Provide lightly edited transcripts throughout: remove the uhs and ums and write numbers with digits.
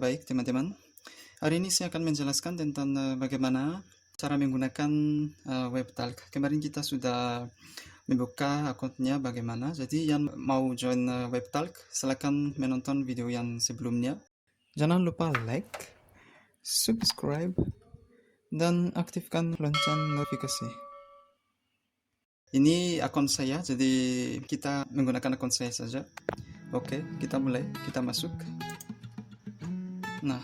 baik teman-teman. Hari ini saya akan menjelaskan tentang bagaimana cara menggunakan WebTalk. Kemarin kita sudah membuka akunnya bagaimana. Jadi yang mau join WebTalk, silakan menonton video yang sebelumnya. Jangan lupa like, subscribe, dan aktifkan lonceng notifikasi. Ini akun saya, jadi kita menggunakan akun saya saja. Oke, kita mulai. Kita masuk. Nah,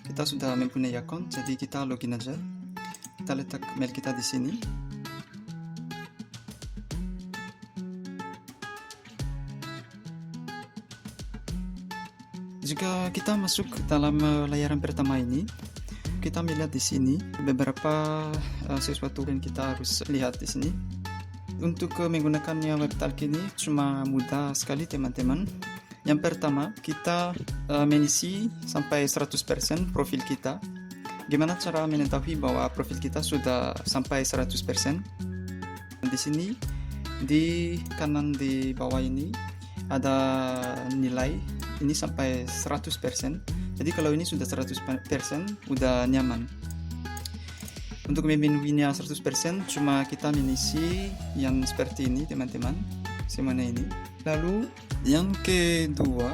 kita sudah mempunyai akun, jadi kita login aja. Kita letak mail kita di sini. Jika kita masuk dalam layaran pertama ini, kita melihat di sini beberapa sesuatu yang kita harus lihat di sini. Untuk menggunakannya WebTalk ini cuma mudah sekali teman-teman. Yang pertama, kita mengisi sampai 100% profil kita. Gimana cara mengetahui bahwa profil kita sudah sampai 100%? Di sini, di kanan di bawah ini ada nilai ini sampai 100%. Jadi kalau ini sudah 100%, udah nyaman. Untuk memenuhinya 100%, cuma kita mengisi yang seperti ini teman-teman, semuanya ini. Lalu yang kedua,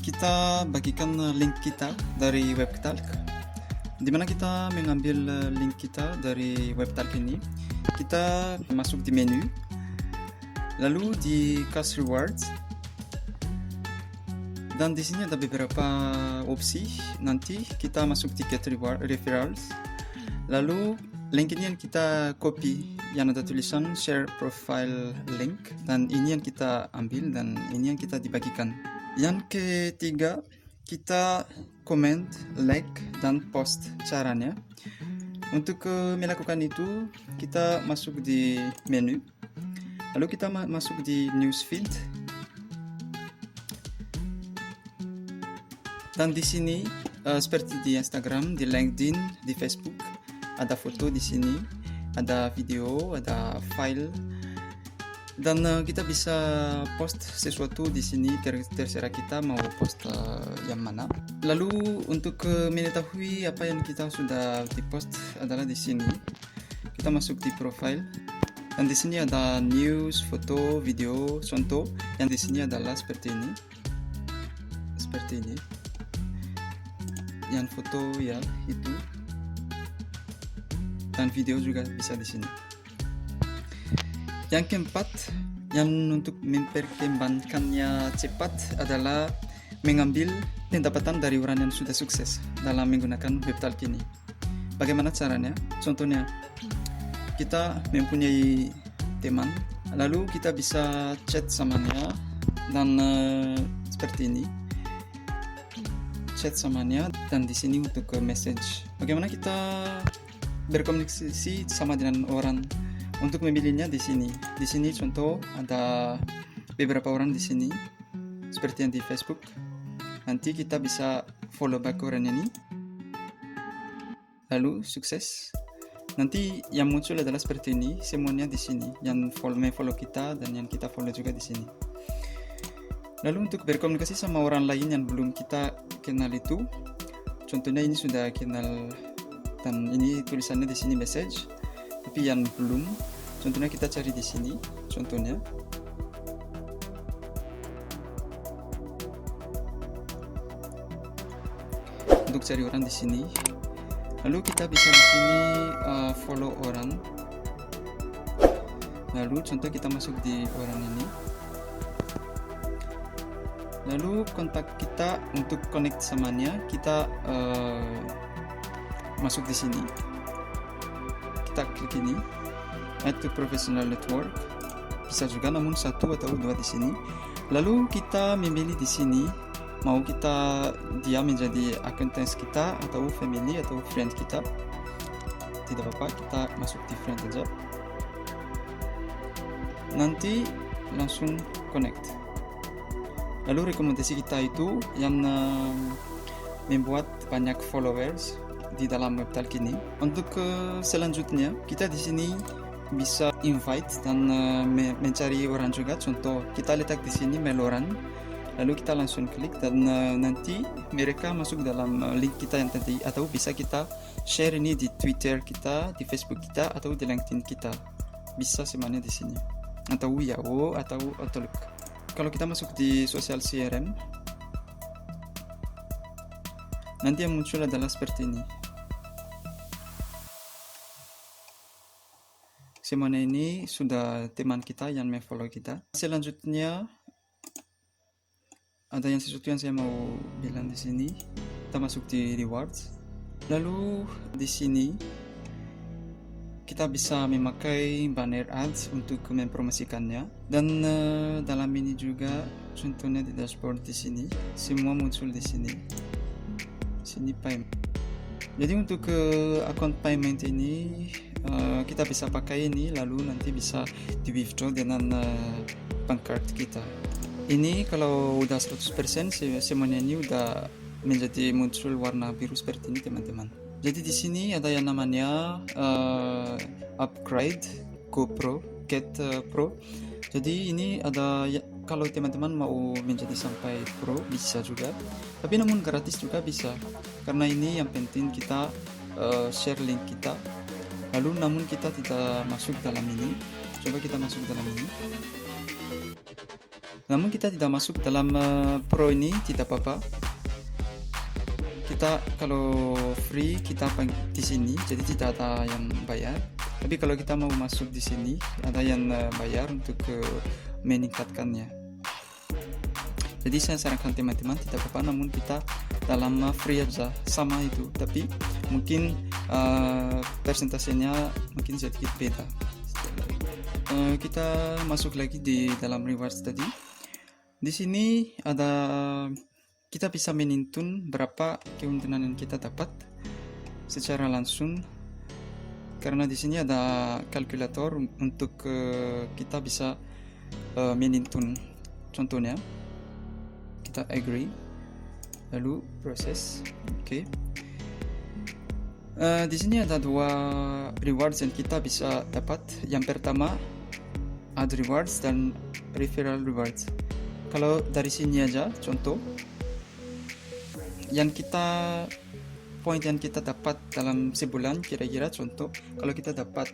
kita bagikan link kita dari WebTalk. Dimana kita mengambil link kita dari WebTalk ini, kita masuk di menu, lalu di Cash Rewards, dan di sini ada beberapa opsi. Nanti kita masuk di Get Referrals, lalu link ini yang kita copy, yang ada tulisan share profile link, dan ini yang kita ambil dan ini yang kita dibagikan. Yang ketiga, kita comment, like, dan post. Caranya untuk melakukan itu, kita masuk di menu, lalu kita masuk di newsfeed, dan di sini seperti di Instagram, di LinkedIn, di Facebook, ada foto di sini, ada video, ada file, dan kita bisa post sesuatu di sini, terserah kita mau post yang mana. Lalu untuk mengetahui apa yang kita sudah dipost adalah di sini. Kita masuk di profile, dan di sini ada news, foto, video, contoh. Yang di sini adalah seperti ini, seperti ini. Yang foto ya itu. Dan video juga bisa di sini. Yang keempat, yang untuk memperkembangkannya cepat adalah mengambil pendapatan dari orang yang sudah sukses dalam menggunakan WebTalk ini. Bagaimana caranya? Contohnya, kita mempunyai teman, lalu kita bisa chat sama dia, dan seperti ini, chat sama dia, dan di sini untuk message. Bagaimana kita berkomunikasi sama dengan orang? Untuk memilihnya di sini. Di sini contoh ada beberapa orang di sini, seperti yang di Facebook. Nanti kita bisa follow back orang ini. Lalu sukses. Nanti yang muncul adalah seperti ini, semuanya di sini. Yang follow kita dan yang kita follow juga di sini. Lalu untuk berkomunikasi sama orang lain yang belum kita kenal itu, contohnya ini sudah kenal. Dan ini tulisannya di sini message, tapi yang belum, contohnya kita cari di sini, contohnya. Untuk cari orang di sini, lalu kita bisa di sini follow orang. Lalu contoh kita masuk di orang ini. Lalu kontak kita untuk connect samanya, kita masuk di sini, kita klik ini, add to professional network, bisa juga namun satu atau dua di sini. Lalu kita memilih di sini, mau kita dia menjadi acquaintance kita atau family atau friend kita, tidak apa-apa, kita masuk di friend aja. Nanti langsung connect. Lalu rekomendasi kita itu yang membuat banyak followers di dalam WebTalk ini. Untuk selanjutnya, kita di sini bisa invite dan mencari orang juga. Contoh, kita letak di sini mail orang. Lalu kita langsung klik dan nanti mereka masuk dalam link kita yang tadi, atau bisa kita share ini di Twitter kita, di Facebook kita, atau di LinkedIn kita. Bisa semuanya di sini. Atau Yahoo atau Outlook. Kalau kita masuk di Social CRM, nanti yang muncul adalah seperti ini. Semuanya ini sudah teman kita yang follow kita. Selanjutnya ada sesuatu yang saya mau bilang di sini. Kita masuk di rewards. Lalu di sini kita bisa memakai banner ads untuk mempromosikannya. Dan dalam ini juga contohnya di dashboard di sini semua muncul di sini. Sini payment. Jadi untuk account payment ini kita bisa pakai ini, lalu nanti bisa di withdraw dengan bank card kita. Ini kalau udah 100% semuanya ini udah menjadi muncul warna biru seperti ini teman-teman. Jadi di sini ada yang namanya upgrade GoPro Get Pro. Jadi ini ada kalau teman-teman mau menjadi sampai pro bisa juga, tapi namun gratis juga bisa, karena ini yang penting kita share link kita. Lalu namun kita tidak masuk dalam ini, coba kita masuk dalam ini. Namun kita tidak masuk dalam pro ini tidak apa-apa. Kita kalau free kita di sini, jadi tidak ada yang bayar. Tapi kalau kita mau masuk di sini ada yang bayar untuk meningkatkannya. Jadi saya sarankan teman-teman tidak apa-apa, namun kita dalam free aja sama itu, tapi mungkin persentasenya mungkin sedikit beda. Kita masuk lagi di dalam rewards tadi. Di sini ada kita bisa menentukan berapa keuntungan yang kita dapat secara langsung, karena di sini ada kalkulator untuk kita bisa menentukan. Contohnya kita agree, lalu proses. Oke. Di sini ada dua rewards yang kita bisa dapat. Yang pertama add rewards dan referral rewards. Kalau dari sini aja contoh yang poin yang kita dapat dalam sebulan, kira-kira contoh kalau kita dapat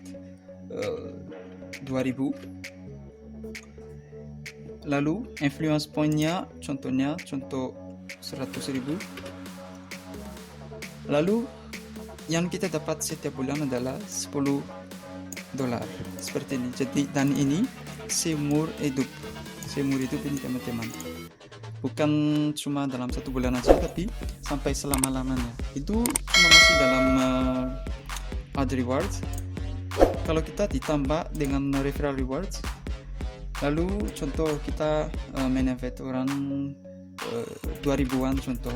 2000, lalu influence pointnya contoh 100.000, lalu yang kita dapat setiap bulan adalah $10 seperti ini. Jadi dan ini seumur hidup ini teman-teman, bukan cuma dalam 1 bulan aja, tapi sampai selama-lamanya. Itu cuma masih dalam add rewards. Kalau kita ditambah dengan referral rewards, lalu contoh kita menginvite orang 2000-an contoh,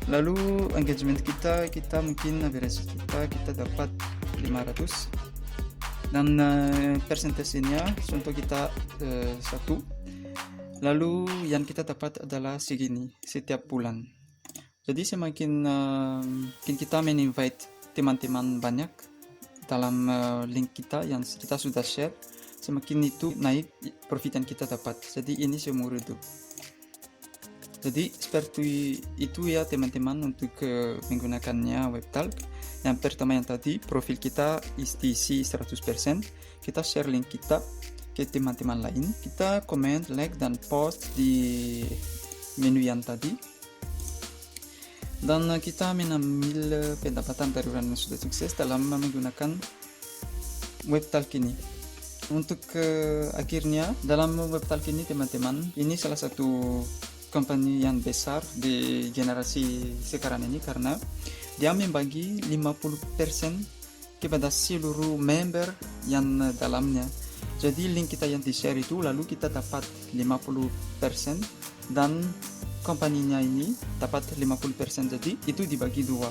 lalu engagement kita mungkin average kita dapat 500, dan persentasenya contoh kita 1, lalu yang kita dapat adalah segini setiap bulan. Jadi semakin kita men-invite teman-teman banyak dalam link kita yang kita sudah share, semakin itu naik profit yang kita dapat. Jadi ini seumur hidup. Jadi seperti itu ya teman-teman untuk menggunakannya WebTalk. Yang pertama yang tadi, profil kita diisi 100%, kita share link kita ke teman-teman lain, kita comment, like, dan post di menu yang tadi, dan kita mengambil pendapatan dari orang yang sudah sukses dalam menggunakan WebTalk ini. Untuk akhirnya dalam WebTalk ini teman-teman, ini salah satu company yang besar di generasi sekarang ini, karena dia membagi 50% kepada seluruh member yang dalamnya. Jadi link kita yang di-share itu, lalu kita dapat 50% dan company-nya ini dapat 50%. Jadi itu dibagi dua,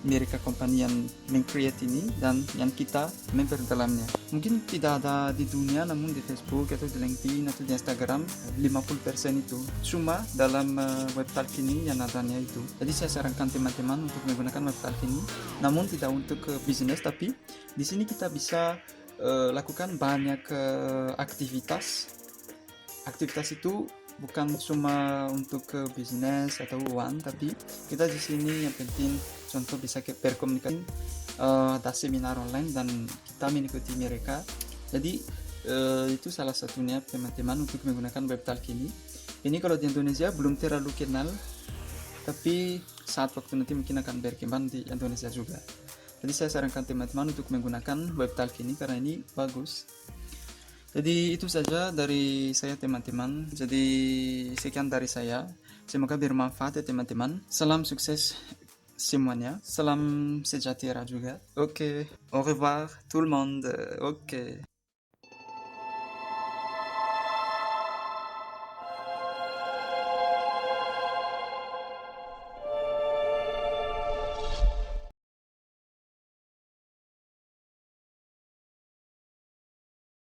mereka company yang meng-create ini dan yang kita member dalamnya. Mungkin tidak ada di dunia, namun di Facebook atau di LinkedIn atau di Instagram 50% itu cuma dalam WebTalk ini yang adanya itu. Jadi saya sarankan teman-teman untuk menggunakan WebTalk ini, namun tidak untuk bisnis, tapi di sini kita bisa lakukan banyak aktivitas itu bukan cuma untuk ke bisnis atau uang, tapi kita di sini yang penting contoh bisa berkomunikasi, ada seminar online dan kita mengikuti mereka. Jadi itu salah satunya teman-teman untuk menggunakan WebTalk ini. Ini kalau di Indonesia belum terlalu kenal, tapi saat waktu nanti mungkin akan berkembang di Indonesia juga. Jadi saya sarankan teman-teman untuk menggunakan WebTalk ini karena ini bagus. Jadi itu saja dari saya teman-teman. Jadi sekian dari saya. Semoga bermanfaat ya teman-teman. Salam sukses semuanya. Salam sejahtera juga. Oke. Au revoir tout le monde. Oke.